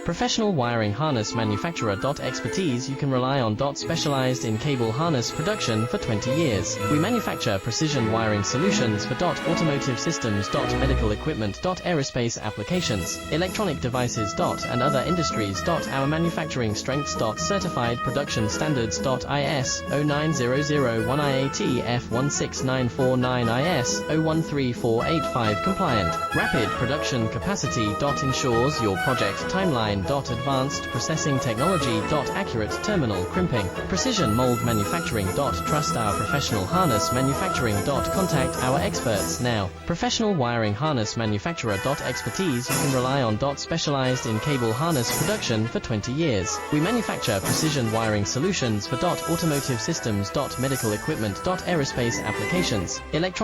Professional wiring harness manufacturer. Expertise. You can rely on. Specialized in cable harness production for 20 years. We manufacture precision wiring solutions for. Automotive systems. Medical equipment. Aerospace applications. Electronic devices. And other industries. Our manufacturing strengths. Certified production standards. IS 09001 IATF 16949 IS 013485 compliant. Rapid production capacity. Ensures your project timeline. Advanced processing technology. Accurate terminal crimping. Precision mold manufacturing. Trust our professional harness manufacturing. Contact our experts now. Professional wiring harness manufacturer. Expertise. You can rely on. Specialized in cable harness production for 20 years. We manufacture precision wiring solutions for. Automotive systems. Medical equipment. Aerospace applications. Electronic